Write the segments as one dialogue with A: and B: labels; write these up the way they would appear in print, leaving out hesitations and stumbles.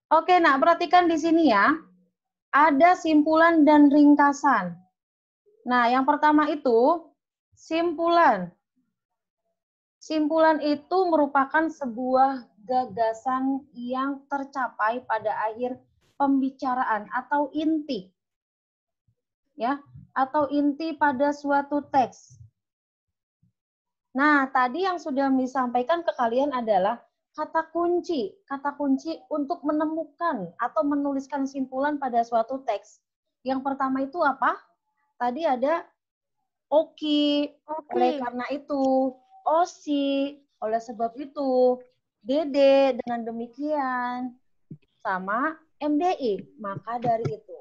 A: Oke, nah perhatikan di sini ya. Ada simpulan dan ringkasan. Nah, yang pertama itu simpulan. Simpulan itu merupakan sebuah gagasan yang tercapai pada akhir pembicaraan atau inti. Ya, atau inti pada suatu teks. Nah, tadi yang sudah disampaikan ke kalian adalah kata kunci. Kata kunci untuk menemukan atau menuliskan simpulan pada suatu teks. Yang pertama itu apa? Tadi ada oki, oleh karena itu, osi, oleh sebab itu, dede, dengan demikian, sama MDI. Maka dari itu,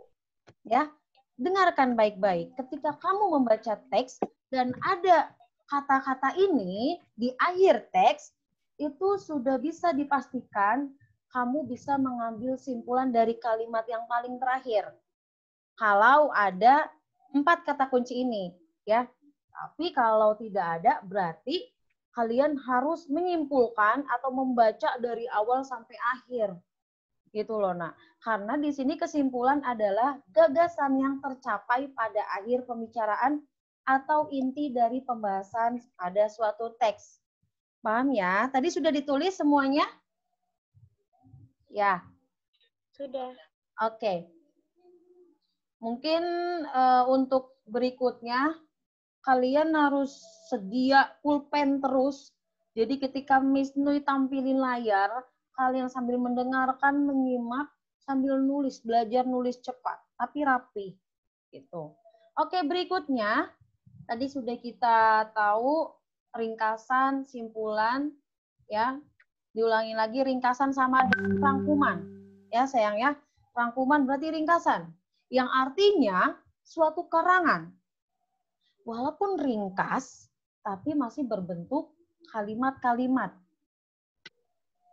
A: ya, dengarkan baik-baik. Ketika kamu membaca teks dan ada kata-kata ini di akhir teks, itu sudah bisa dipastikan kamu bisa mengambil simpulan dari kalimat yang paling terakhir. Kalau ada 4 kata kunci ini, ya. Tapi kalau tidak ada, berarti kalian harus menyimpulkan atau membaca dari awal sampai akhir. Gitu loh, nah. Karena di sini kesimpulan adalah gagasan yang tercapai pada akhir pembicaraan atau inti dari pembahasan pada suatu teks. Paham ya? Tadi sudah ditulis semuanya? Ya.
B: Sudah.
A: Oke. Mungkin untuk berikutnya kalian harus sedia pulpen terus. Jadi ketika Miss Nui tampilin layar, kalian sambil mendengarkan, menyimak, sambil nulis, belajar nulis cepat, tapi rapi. Gitu. Oke, berikutnya, tadi sudah kita tahu ringkasan, simpulan, ya. Diulangi lagi ringkasan sama rangkuman. Ya, sayang ya. Rangkuman berarti ringkasan. Yang artinya suatu karangan. Walaupun ringkas, tapi masih berbentuk kalimat-kalimat.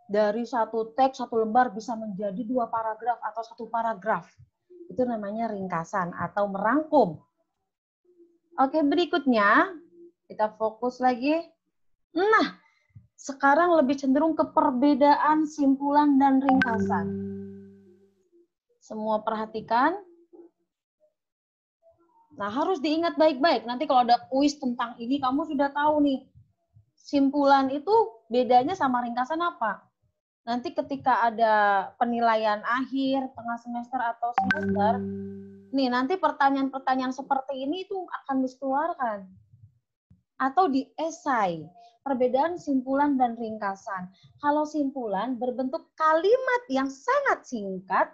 A: Dari satu teks, satu lembar bisa menjadi 2 paragraf atau 1 paragraf. Itu namanya ringkasan atau merangkum. Oke, berikutnya kita fokus lagi. Nah, sekarang lebih cenderung ke perbedaan simpulan dan ringkasan. Semua perhatikan. Nah, harus diingat baik-baik. Nanti kalau ada kuis tentang ini, kamu sudah tahu nih. Simpulan itu bedanya sama ringkasan apa? Nanti ketika ada penilaian akhir, tengah semester atau semester, nih nanti pertanyaan-pertanyaan seperti ini itu akan dikeluarkan. Atau di esai, perbedaan simpulan dan ringkasan. Kalau simpulan berbentuk kalimat yang sangat singkat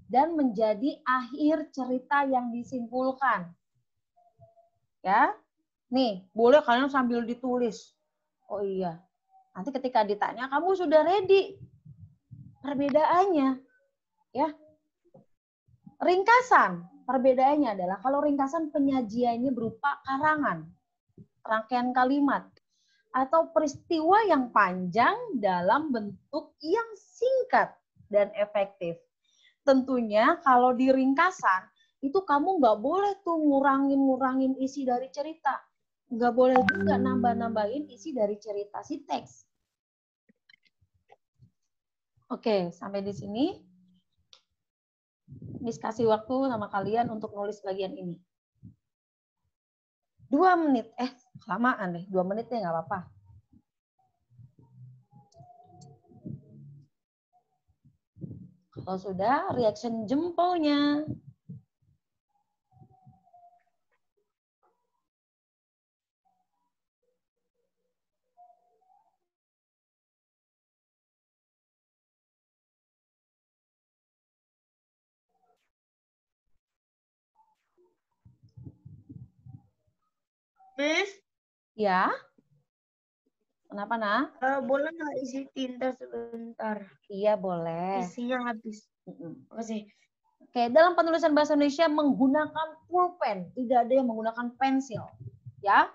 A: dan menjadi akhir cerita yang disimpulkan. Ya, nih boleh kalian sambil ditulis. Oh iya, nanti ketika ditanya kamu sudah ready. Perbedaannya, ya. Ringkasan, perbedaannya adalah kalau ringkasan penyajiannya berupa karangan, rangkaian kalimat, atau peristiwa yang panjang dalam bentuk yang singkat dan efektif. Tentunya kalau di ringkasan, itu kamu nggak boleh tuh ngurangin isi dari cerita. Nggak boleh juga nambah-nambahin isi dari cerita si teks. Oke, sampai di sini. Miss kasih waktu sama kalian untuk nulis bagian ini. 2 menit. Kelamaan deh. 2 menit deh, nggak apa-apa. Kalau sudah, reaction jempolnya.
B: Miss?
A: Ya? Kenapa, Nah?
B: Boleh nggak isi tinta sebentar?
A: Iya, boleh.
B: Isinya habis. Makasih.
A: Oke, dalam penulisan bahasa Indonesia menggunakan pulpen, tidak ada yang menggunakan pensil. Ya,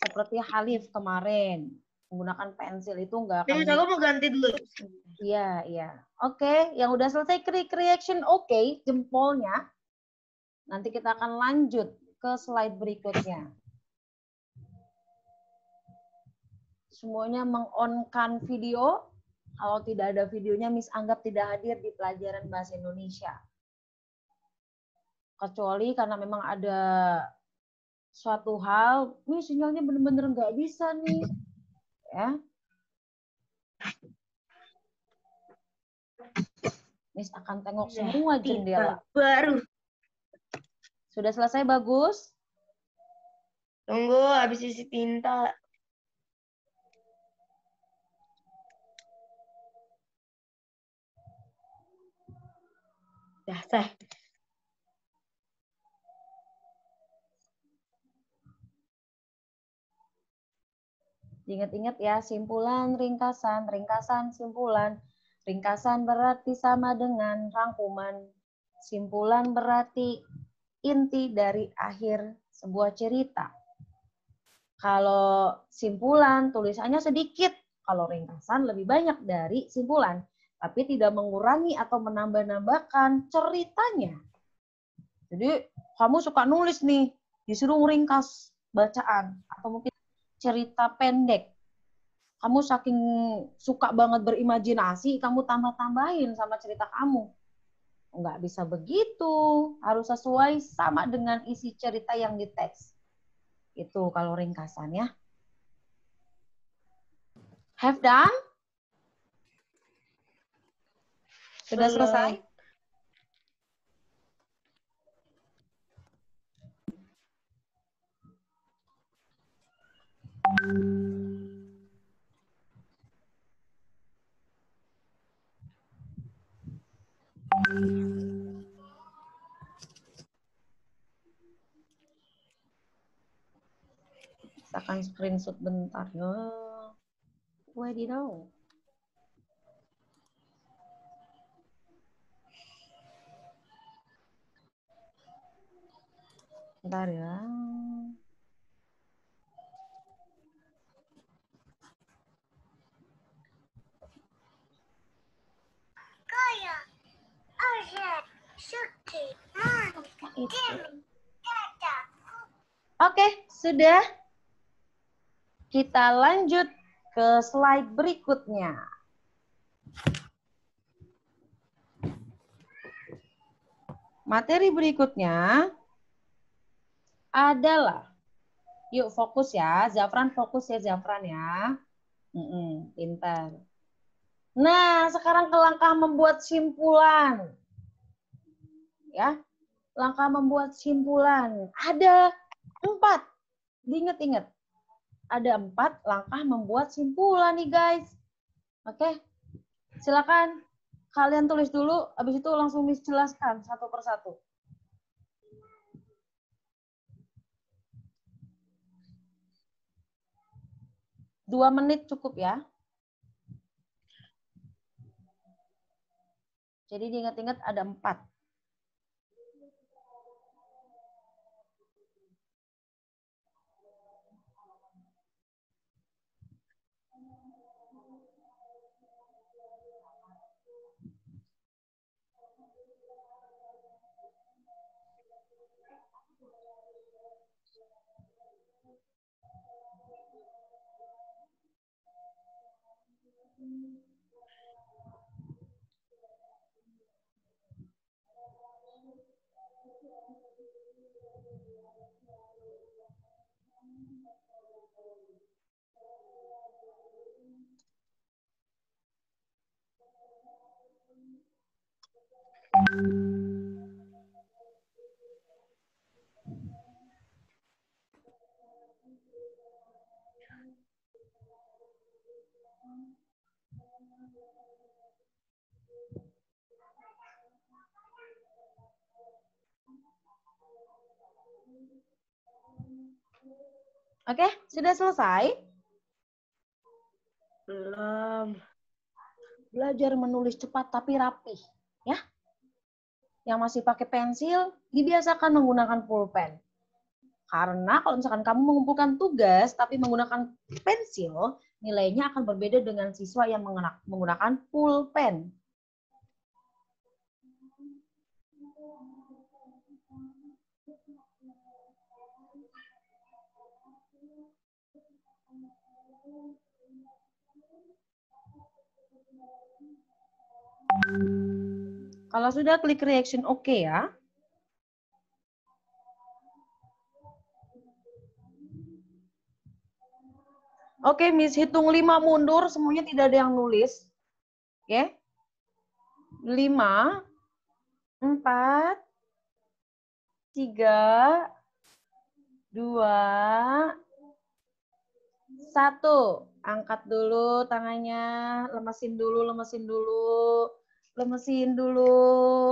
A: seperti Halif kemarin. Menggunakan pensil itu nggak akan...
B: Miss, aku mau ganti dulu.
A: Iya, iya. Oke, yang udah selesai reaction oke, jempolnya. Nanti kita akan lanjut ke slide berikutnya. Semuanya meng-on-kan video. Kalau tidak ada videonya, Miss anggap tidak hadir di pelajaran bahasa Indonesia. Kecuali karena memang ada suatu hal, nih sinyalnya benar-benar nggak bisa nih. Ya. Miss akan tengok semua jendela.
B: Baru.
A: Sudah selesai, bagus?
B: Tunggu, habis isi tinta. Dah, sah.
A: Ingat-ingat ya, simpulan, ringkasan, ringkasan, simpulan. Ringkasan berarti sama dengan rangkuman. Simpulan berarti inti dari akhir sebuah cerita. Kalau simpulan, tulisannya sedikit. Kalau ringkasan lebih banyak dari simpulan. Tapi tidak mengurangi atau menambah-nambahkan ceritanya. Jadi kamu suka nulis nih, disuruh ringkas bacaan. Atau mungkin cerita pendek. Kamu saking suka banget berimajinasi, kamu tambah-tambahin sama cerita kamu. Nggak bisa begitu. Harus sesuai sama dengan isi cerita yang di teks. Itu kalau ringkasannya. Have done? Sudah selesai? Saya akan screenshot bentar ya. Wadidaw. Bentar ya. Oke, sudah. Kita lanjut ke slide berikutnya. Materi berikutnya adalah, yuk fokus ya, Zafran fokus ya Zafran ya. Pintar. Nah, sekarang ke langkah membuat simpulan. Ya, langkah membuat simpulan. Ada 4. Diingat-ingat. Ada 4 langkah membuat simpulan nih guys. Oke, silakan kalian tulis dulu, habis itu langsung Miss jelaskan satu persatu. Dua menit cukup ya. Jadi diingat-ingat ada 4. Oke, sudah selesai?
B: Belum.
A: Belajar menulis cepat tapi rapih, ya. Yang masih pakai pensil, dibiasakan menggunakan pulpen. Karena kalau misalkan kamu mengumpulkan tugas tapi menggunakan pensil, nilainya akan berbeda dengan siswa yang menggunakan pulpen. Kalau sudah klik reaction oke ya. Oke, Miss hitung 5 mundur, semuanya tidak ada yang nulis. Oke. 5, 4, 3, 2, 1. Angkat dulu tangannya, lemesin dulu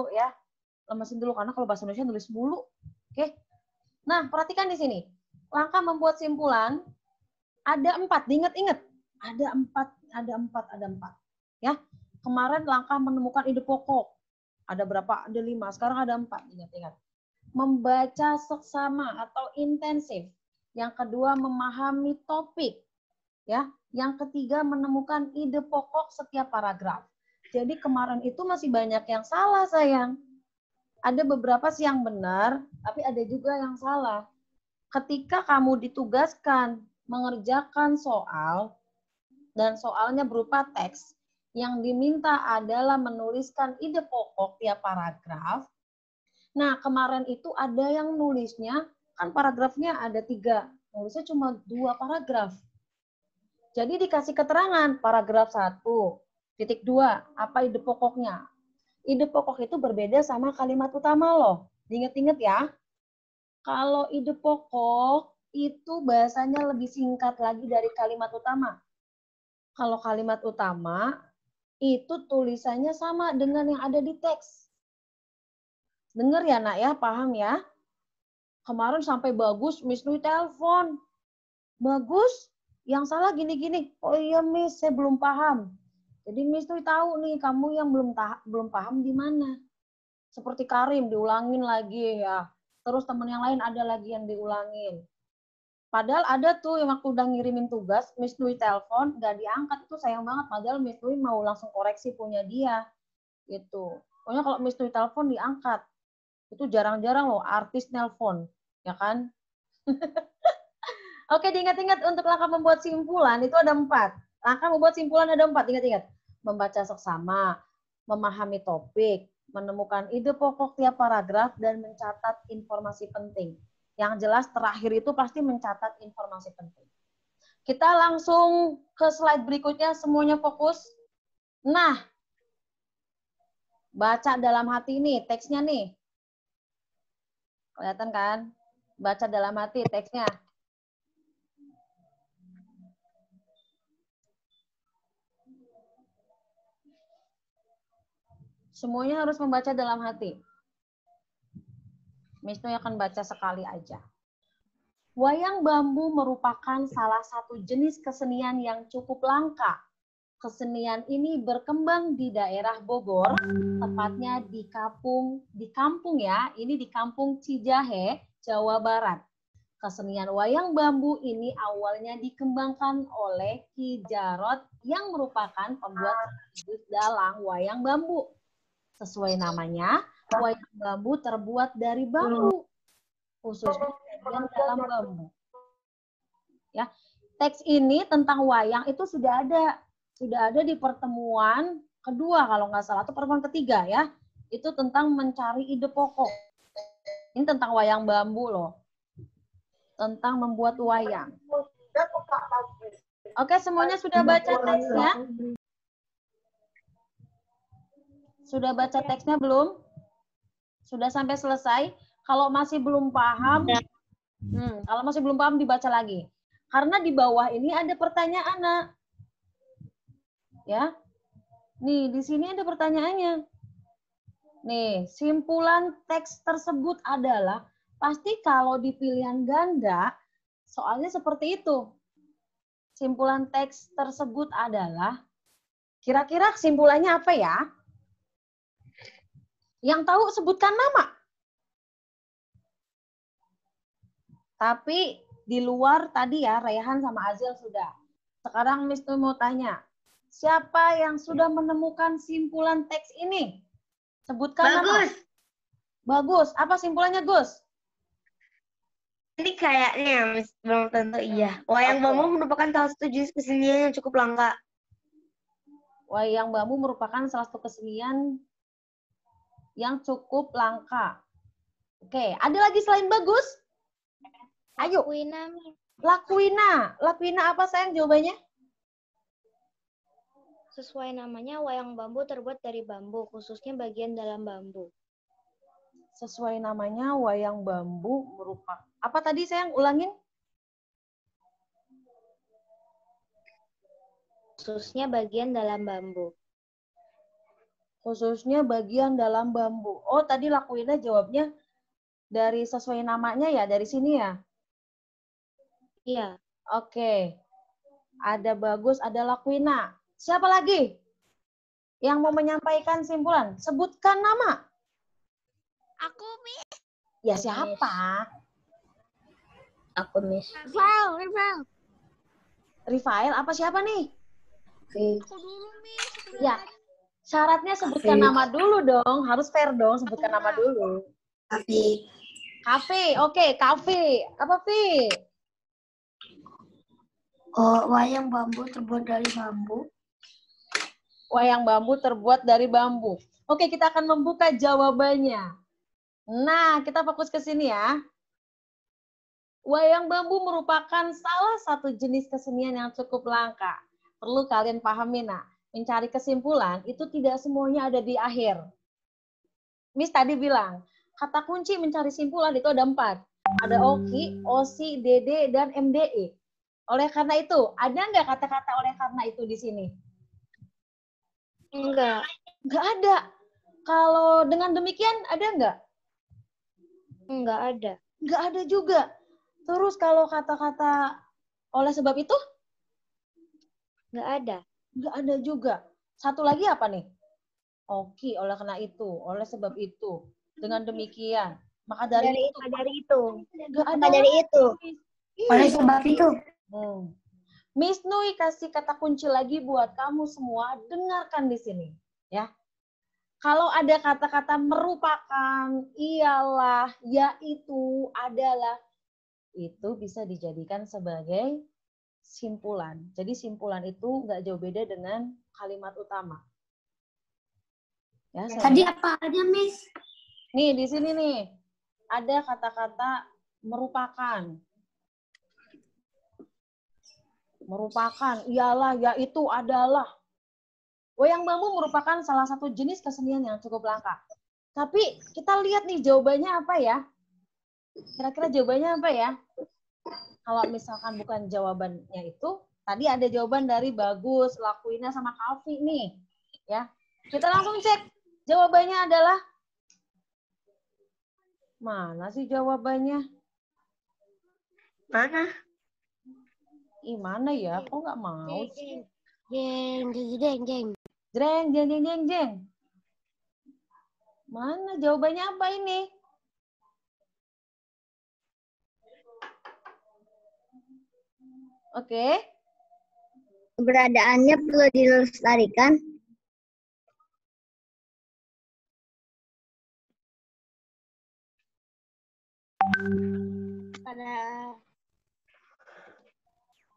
A: ya. Lemesin dulu karena kalau bahasa Indonesia nulis mulu. Oke. Nah, perhatikan di sini. Langkah membuat simpulan ada 4, diingat-ingat. Ada 4. Ya. Kemarin langkah menemukan ide pokok. Ada berapa? Ada 5. Sekarang ada 4, ingat-ingat. Membaca seksama atau intensif. Yang kedua, memahami topik. Ya, yang ketiga menemukan ide pokok setiap paragraf. Jadi kemarin itu masih banyak yang salah, sayang. Ada beberapa sih yang benar, tapi ada juga yang salah. Ketika kamu ditugaskan mengerjakan soal, dan soalnya berupa teks, yang diminta adalah menuliskan ide pokok tiap paragraf. Nah, kemarin itu ada yang nulisnya, kan paragrafnya ada 3, nulisnya cuma 2 paragraf. Jadi dikasih keterangan paragraf 1.2, apa ide pokoknya. Ide pokok itu berbeda sama kalimat utama loh. Diingat-ingat ya. Kalau ide pokok itu bahasanya lebih singkat lagi dari kalimat utama. Kalau kalimat utama itu tulisannya sama dengan yang ada di teks. Dengar ya nak ya, paham ya? Kemarin sampai bagus, Miss Nui telepon. Bagus, yang salah gini-gini. Oh iya Miss, saya belum paham. Jadi Miss tuh tahu nih kamu yang belum paham di mana. Seperti Karim diulangin lagi ya. Terus teman yang lain ada lagi yang diulangin. Padahal ada tuh yang waktu udah ngirimin tugas, Miss Nui telepon, nggak diangkat, itu sayang banget. Padahal Miss Nui mau langsung koreksi punya dia. Gitu. Pokoknya kalau Miss Nui telepon diangkat. Itu jarang-jarang loh artis nelpon. Ya kan? Oke, diingat-ingat untuk langkah membuat simpulan itu ada 4. Langkah membuat simpulan ada 4, ingat-ingat. Membaca seksama, memahami topik, menemukan ide pokok tiap paragraf, dan mencatat informasi penting. Yang jelas terakhir itu pasti mencatat informasi penting. Kita langsung ke slide berikutnya, semuanya fokus. Nah, baca dalam hati nih, teksnya nih. Kelihatan kan? Baca dalam hati teksnya. Semuanya harus membaca dalam hati. Miss Nui akan baca sekali aja. Wayang bambu merupakan salah satu jenis kesenian yang cukup langka. Kesenian ini berkembang di daerah Bogor, tepatnya di kampung ya, ini di Kampung Cijahe, Jawa Barat. Kesenian wayang bambu ini awalnya dikembangkan oleh Ki Jarot yang merupakan pembuat dalang wayang bambu. Sesuai namanya, wayang bambu terbuat dari bambu, khususnya bagian dalam bambu. Ya, teks ini tentang wayang itu sudah ada di pertemuan kedua kalau nggak salah, atau pertemuan ketiga ya. Itu tentang mencari ide pokok. Ini tentang wayang bambu loh. Tentang membuat wayang. Oke, semuanya sudah baca teksnya? Sudah baca teksnya belum? Sudah sampai selesai? Kalau masih belum paham, dibaca lagi. Karena di bawah ini ada pertanyaan, Nak. Ya. Nih, di sini ada pertanyaannya. Nih, simpulan teks tersebut adalah, pasti kalau di pilihan ganda, soalnya seperti itu. Simpulan teks tersebut adalah, kira-kira kesimpulannya apa ya? Yang tahu sebutkan nama. Tapi di luar tadi ya, Rayhan sama Azil sudah. Sekarang Miss Nui mau tanya, siapa yang sudah menemukan simpulan teks ini? Sebutkan nama. Bagus. Apa simpulannya, Gus?
B: Ini kayaknya belum tentu iya. Wayang bambu merupakan salah satu jenis kesenian yang cukup langka.
A: Wayang bambu merupakan salah satu kesenian yang cukup langka. Oke, ada lagi selain bagus? Ayo.
B: Lakuina, Miss.
A: Lakuina. Lakuina apa sayang jawabannya?
B: Sesuai namanya, wayang bambu terbuat dari bambu, khususnya bagian dalam bambu.
A: Sesuai namanya, wayang bambu merupakan... Apa tadi sayang? Ulangin.
B: Khususnya bagian dalam bambu.
A: Khususnya bagian dalam bambu. Oh, tadi Lakuina jawabnya dari sesuai namanya ya, dari sini ya?
B: Iya.
A: Oke. Ada bagus, ada Lakuina. Siapa lagi yang mau menyampaikan simpulan? Sebutkan nama.
B: Aku, Miss.
A: Ya siapa?
C: Aku, Miss.
B: Rival.
A: Rifael apa siapa nih?
B: Aku dulu, Miss.
A: Ya, syaratnya sebutkan nama dulu dong. Harus fair dong, sebutkan nama dulu.
C: Tapi
A: Kafe, oke, kafe. Apa, Vi?
C: wayang bambu terbuat dari bambu.
A: Wayang bambu terbuat dari bambu. Oke, kita akan membuka jawabannya. Nah, kita fokus ke sini ya. Wayang bambu merupakan salah satu jenis kesenian yang cukup langka. Perlu kalian pahami, nah. Mencari kesimpulan itu tidak semuanya ada di akhir. Miss tadi bilang, kata kunci mencari simpulan itu ada 4. Ada OKI, OSI, DD, dan MDE. Oleh karena itu, ada nggak kata-kata oleh karena itu di sini?
B: Enggak.
A: Nggak ada. Kalau dengan demikian, ada nggak?
B: Enggak ada.
A: Nggak ada juga. Terus kalau kata-kata oleh sebab itu?
B: Enggak ada.
A: Nggak ada juga. Satu lagi apa nih? Oke, oleh karena itu, oleh sebab itu. Dengan demikian, maka dari itu. Nggak ada.
B: Dari itu.
C: Oleh sebab itu.
A: Miss Nui kasih kata kunci lagi buat kamu semua. Dengarkan di sini, ya. Kalau ada kata-kata merupakan, ialah, yaitu, adalah, itu bisa dijadikan sebagai simpulan. Jadi simpulan itu nggak jauh beda dengan kalimat utama. Ya,
C: Tadi apa aja, Miss?
A: nih di sini nih ada kata-kata merupakan. Merupakan, ialah, yaitu, adalah. Wayang bambu merupakan salah satu jenis kesenian yang cukup langka. Tapi kita lihat nih jawabannya apa ya? Kira-kira jawabannya apa ya? Kalau misalkan bukan jawabannya itu, tadi ada jawaban dari Bagus, Lakuina, sama Kalvi nih. Ya, kita langsung cek. Jawabannya adalah mana sih jawabannya?
C: Mana?
A: Mana ya? Kok nggak mau sih?
B: Jeng.
A: Jreng, jeng, jeng, jeng, jeng. Mana jawabannya apa ini? Oke.
B: Keberadaannya perlu dilestarikan.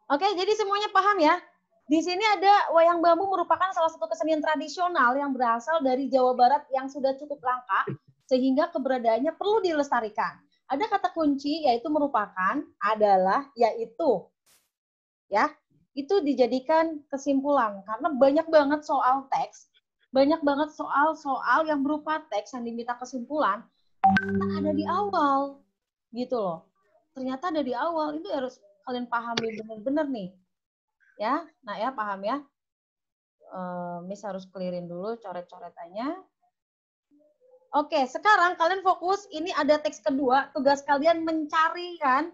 A: Oke, jadi semuanya paham ya? Di sini ada wayang bambu merupakan salah satu kesenian tradisional yang berasal dari Jawa Barat yang sudah cukup langka, sehingga keberadaannya perlu dilestarikan. Ada kata kunci yaitu merupakan, adalah, yaitu. Ya, itu dijadikan kesimpulan karena banyak banget soal teks, banyak banget soal-soal yang berupa teks yang diminta kesimpulan ada di awal, gitu loh. Ternyata ada di awal, itu harus kalian pahami benar-benar nih, ya. Nah ya paham ya. Miss harus clearin dulu coret-coretannya. Oke, sekarang kalian fokus. Ini ada teks kedua. Tugas kalian mencarikan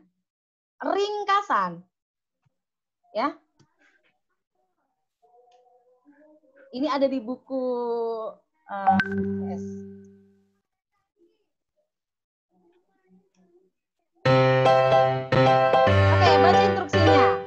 A: ringkasan. Ya. Ini ada di buku S. Oke, baca instruksinya.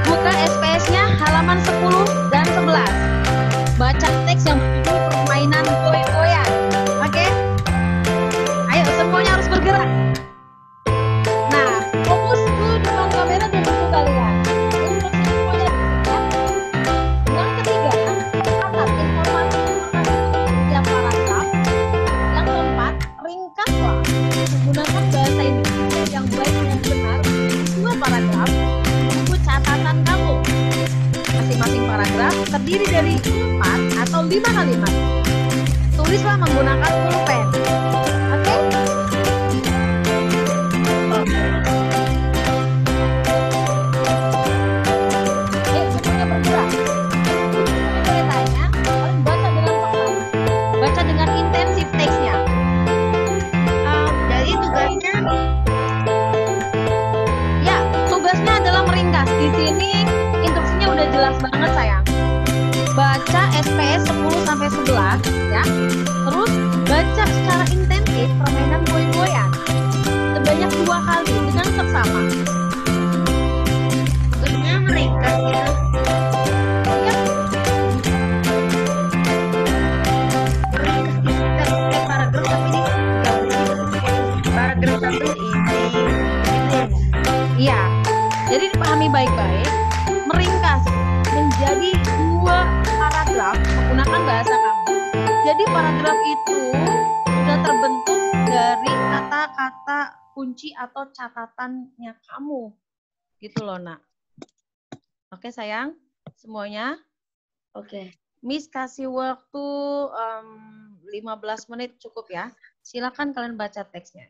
A: Buka SPS-nya halaman paragraf terdiri dari 4 atau 5 kalimat. Tulislah menggunakan pulpen. Oke? Semuanya bergerak. Boleh tanya, kalian baca dengan seksama. Baca dengan intensif teksnya.
B: Jadi tugasnya
A: Ya, tugasnya adalah meringkas. Di sini instruksinya udah jelas banget sayang. Baca SPS 10 sampai 11 ya. Terus baca secara intensif permainan goy-goyan sebanyak 2 kali dengan seksama.
B: tugasnya meringkas gitu.
A: Ya,
B: Meringkas di setiap paragraf tapi ini paragraf satu ini gitu ya.
A: iya. Jadi dipahami baik-baik. Meringkas menjadi 2 paragraf menggunakan bahasa kamu. Jadi paragraf itu sudah terbentuk dari kata-kata kunci atau catatannya kamu. Gitu loh, Nak. Oke, sayang. Semuanya.
B: Oke.
A: Miss kasih waktu 15 menit cukup ya. Silakan kalian baca teksnya.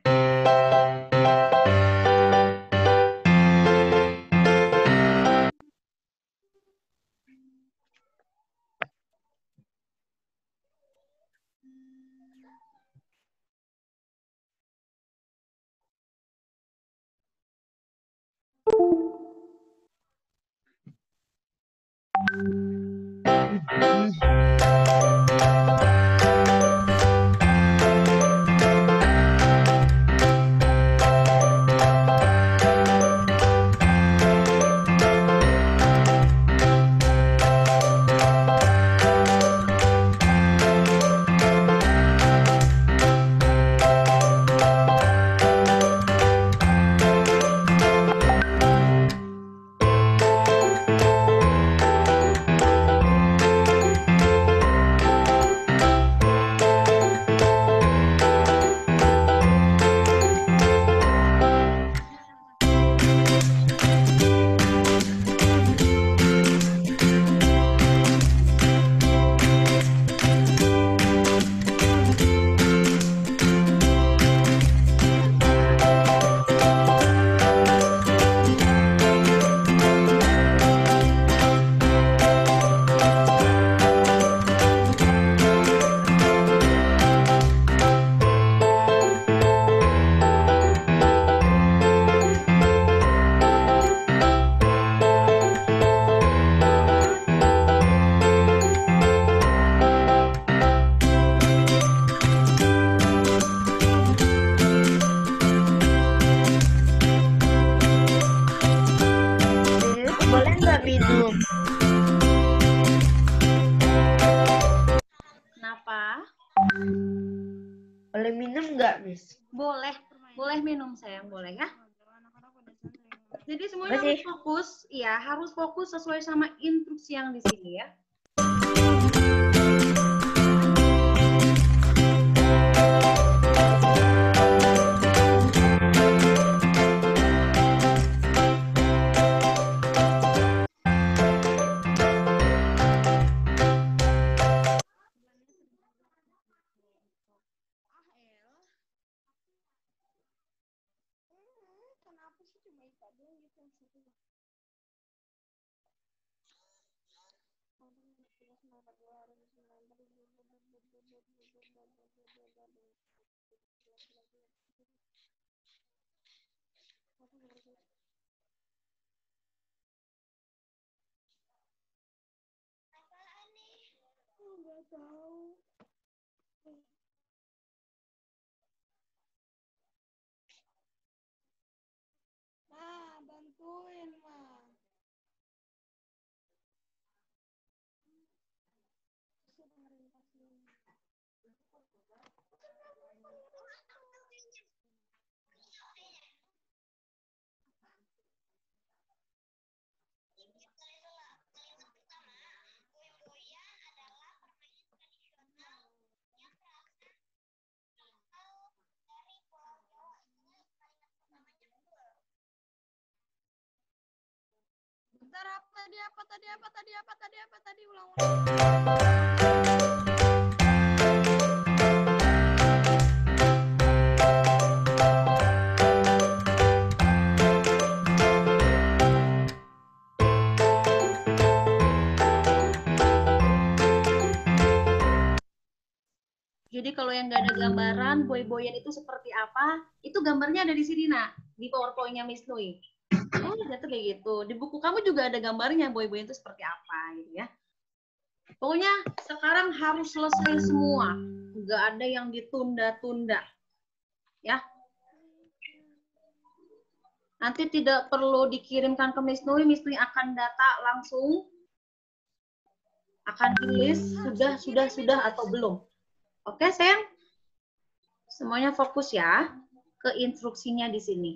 B: Boleh nggak minum?
A: Kenapa?
B: Boleh minum nggak, Miss?
A: Boleh. Boleh minum sayang, boleh ya? Jadi semuanya
B: Boleh.
A: harus fokus, ya harus fokus sesuai sama instruksi yang di sini ya.
D: Bantuin, Ma.
A: Bentar apa
D: Tadi ulang.
A: Jadi kalau yang nggak ada gambaran boy-boyan itu seperti apa, itu gambarnya ada di sini nak, di PowerPoint-nya Miss Nui. Oh, ternyata kayak gitu. Di buku kamu juga ada gambarnya boy-boyan itu seperti apa gitu ya. Pokoknya sekarang harus selesai semua, nggak ada yang ditunda-tunda, ya. Nanti tidak perlu dikirimkan ke Miss Nui akan data langsung, akan tulis sudah atau belum. Oke, sayang? Semuanya fokus ya ke instruksinya di sini.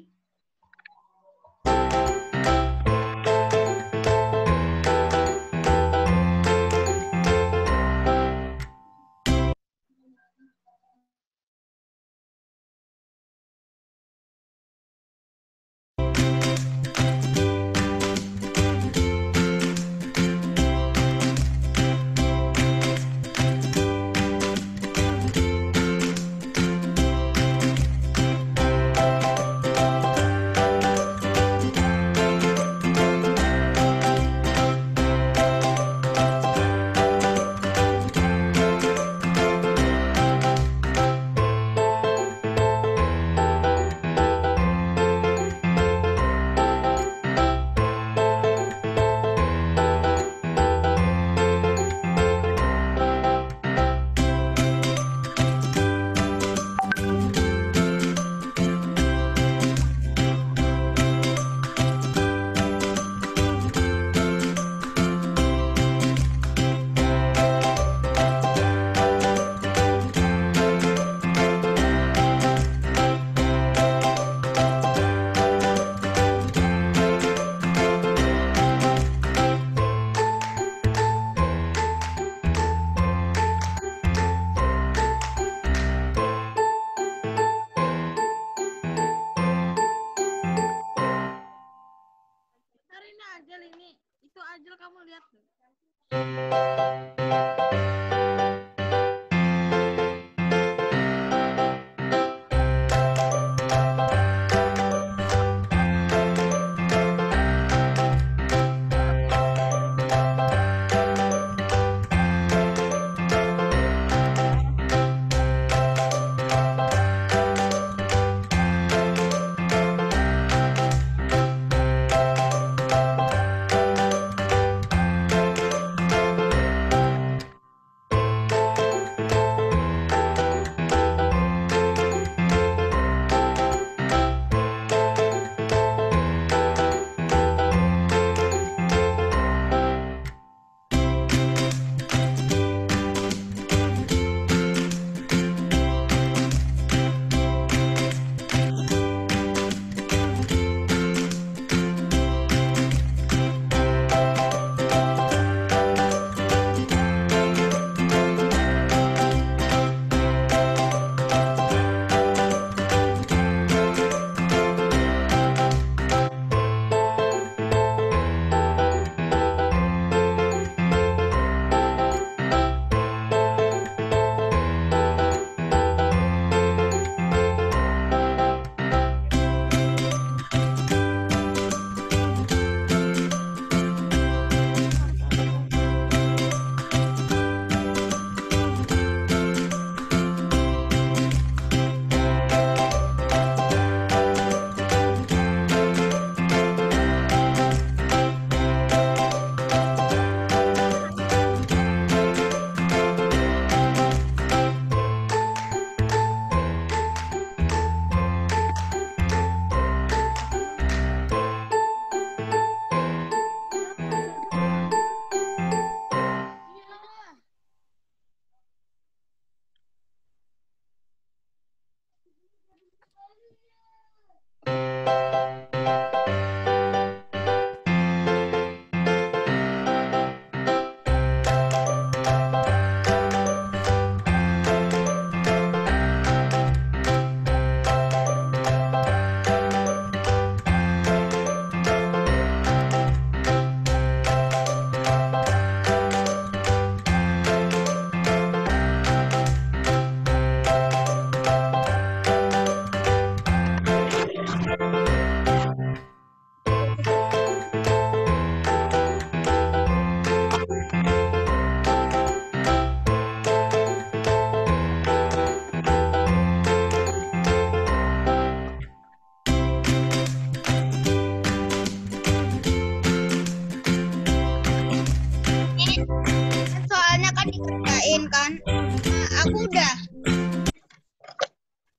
E: dikerjain kan. Nah, aku udah.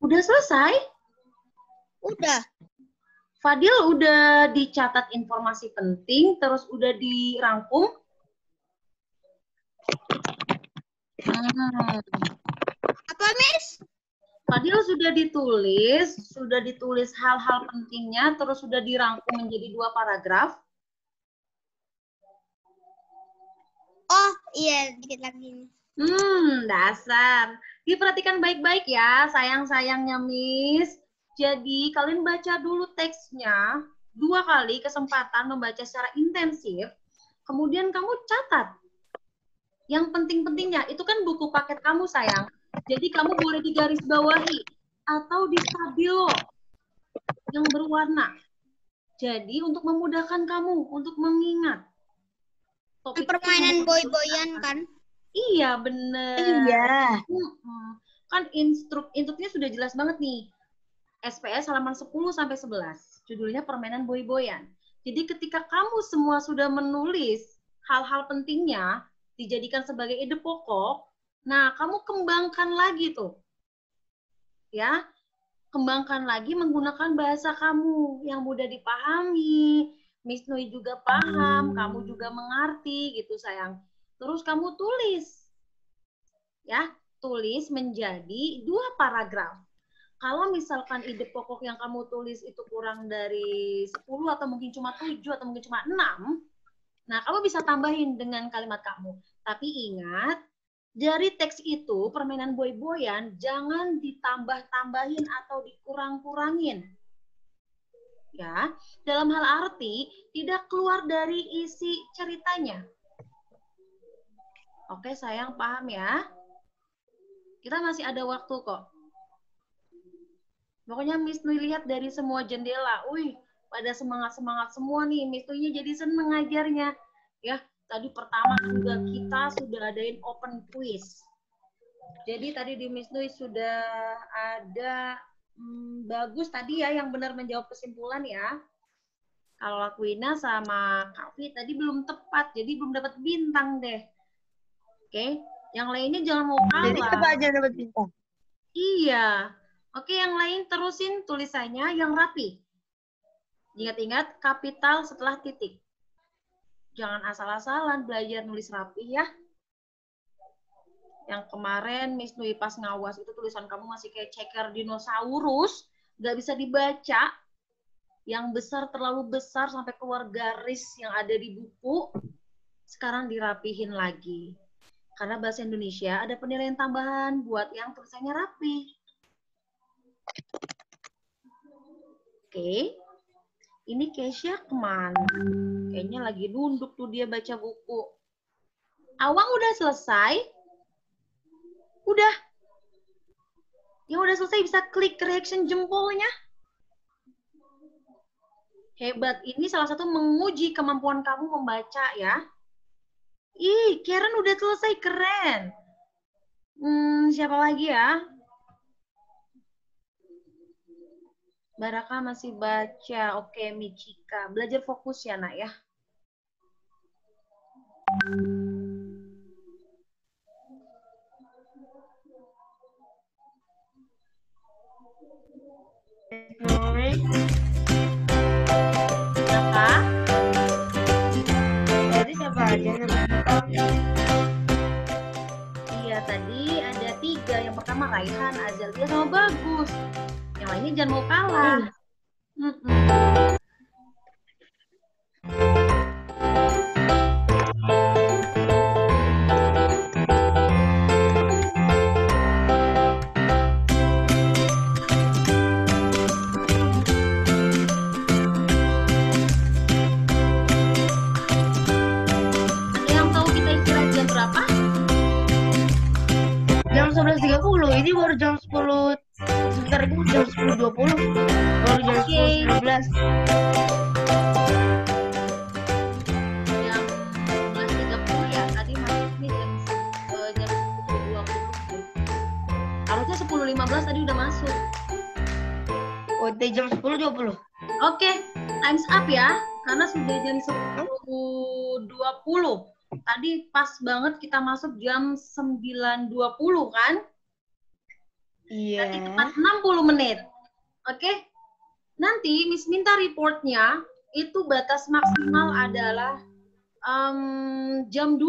A: Udah selesai?
E: Udah.
A: Fadil udah dicatat informasi penting, terus udah dirangkum?
E: Apa, Miss?
A: Fadil sudah ditulis hal-hal pentingnya, terus sudah dirangkum menjadi 2 paragraf.
E: Oh, iya, dikit lagi.
A: Dasar. Diperhatikan baik-baik ya, sayang-sayangnya Miss. Jadi, kalian baca dulu teksnya, 2 kali kesempatan membaca secara intensif, kemudian kamu catat. Yang penting-pentingnya, itu kan buku paket kamu, sayang. Jadi, kamu boleh digarisbawahi atau di stabilo yang berwarna. Jadi, untuk memudahkan kamu, untuk mengingat.
E: Permainan boy-boyan kan?
A: Iya, bener.
C: Iya.
A: Kan instruknya sudah jelas banget nih. SPS halaman 10 sampai 11. Judulnya permainan boy-boyan. Jadi ketika kamu semua sudah menulis hal-hal pentingnya, dijadikan sebagai ide pokok, nah kamu kembangkan lagi tuh. Ya, kembangkan lagi menggunakan bahasa kamu yang mudah dipahami. Miss Nui juga paham, kamu juga mengerti gitu sayang. Terus kamu tulis. Ya, tulis menjadi 2 paragraf. Kalau misalkan ide pokok yang kamu tulis itu kurang dari 10 atau mungkin cuma 7 atau mungkin cuma 6, nah kamu bisa tambahin dengan kalimat kamu. Tapi ingat, dari teks itu, permainan boy-boyan, jangan ditambah-tambahin atau dikurang-kurangin. Ya, dalam hal arti, tidak keluar dari isi ceritanya. Oke, sayang, paham ya? Kita masih ada waktu kok. Pokoknya Miss Nui lihat dari semua jendela, pada semangat-semangat semua nih, Miss Nui jadi seneng ngajarnya. Ya, tadi pertama juga kita sudah adain open quiz. Jadi tadi di Miss Nui sudah ada bagus tadi ya yang benar menjawab kesimpulan ya. Kalau Lakuina sama Kavi tadi belum tepat, jadi belum dapat bintang deh. Oke, yang lainnya jangan mau kalah.
C: Jadi siapa aja dapat bintang?
A: Iya. Oke, yang lain terusin tulisannya yang rapi. Ingat-ingat kapital setelah titik. Jangan asal-asalan belajar nulis rapi ya. Yang kemarin Miss Nui pas ngawas itu tulisan kamu masih kayak ceker dinosaurus, nggak bisa dibaca. Yang besar terlalu besar sampai keluar garis yang ada di buku. Sekarang dirapihin lagi. Karena bahasa Indonesia ada penilaian tambahan buat yang tulisannya rapi. Oke, ini Kesha kemana? Kayaknya lagi nunduk tuh dia baca buku. Awang udah selesai? Udah. Yang udah selesai bisa klik reaction jempolnya. Hebat, ini salah satu menguji kemampuan kamu membaca ya. Ih, Karen udah selesai, keren. Siapa lagi ya? Baraka masih baca. Oke, Michika. Belajar fokus ya, nak ya. Apa?
C: Jadi siapa aja
A: Iya, tadi ada 3. Yang pertama Raihan, Azalia, sama Bagus. Yang lainnya jangan mau kalah. Ada yang tahu kita istirahat jam berapa?
C: Jam 11.30, ini baru jam 10. Sebentar lagi jam 10.20. Baru jam 10.19.
A: Jam 11.30 ya. Tadi masuknya jam 10.20. Harusnya 10.15 tadi udah masuk.
C: Udah jam 10.20.
A: Oke, time's up ya. Karena sudah jam 10.20. Tadi pas banget kita masuk jam 9.20 kan?
C: Iya.
A: Berarti tepat 60 menit. Oke? Nanti Miss minta reportnya itu batas maksimal adalah jam 2.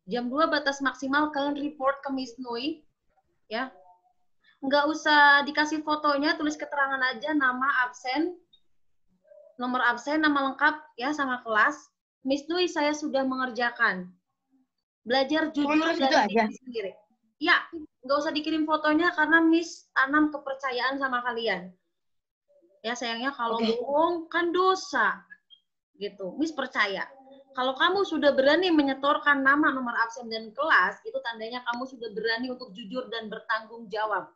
A: Jam 2 batas maksimal kalian report ke Miss Nui. Ya. Nggak usah dikasih fotonya, tulis keterangan aja, nama absen, nomor absen, nama lengkap ya sama kelas. Miss Nui, saya sudah mengerjakan. Belajar jujur
C: Tulis itu
A: dari
C: aja?
A: diri sendiri. Ya, nggak usah dikirim fotonya karena Miss tanam kepercayaan sama kalian. Ya sayangnya kalau bohong kan dosa. Gitu. Miss percaya. Kalau kamu sudah berani menyetorkan nama, nomor absen dan kelas, itu tandanya kamu sudah berani untuk jujur dan bertanggung jawab.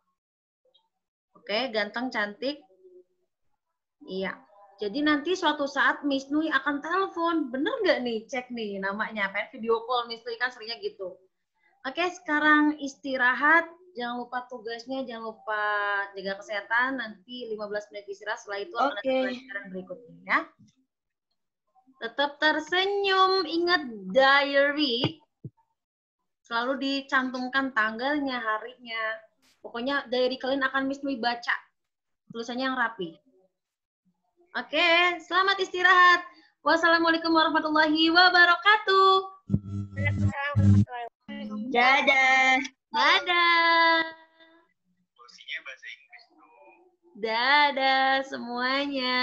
A: Oke, ganteng, cantik. Iya. Jadi nanti suatu saat Miss Nui akan telepon. Bener nggak nih? Cek nih namanya. Kayak video call Miss Nui kan seringnya gitu. Oke, sekarang istirahat. Jangan lupa tugasnya, jangan lupa jaga kesehatan. Nanti 15 menit istirahat. Setelah itu akan ada pelajaran berikutnya ya. Tetap tersenyum. Ingat diary. Selalu dicantumkan tanggalnya, harinya. Pokoknya diary kalian akan Miss Nui baca. Tulisannya yang rapi. Oke, selamat istirahat. Wassalamualaikum warahmatullahi wabarakatuh.
C: Dadah.
A: Dadah. Dadah semuanya.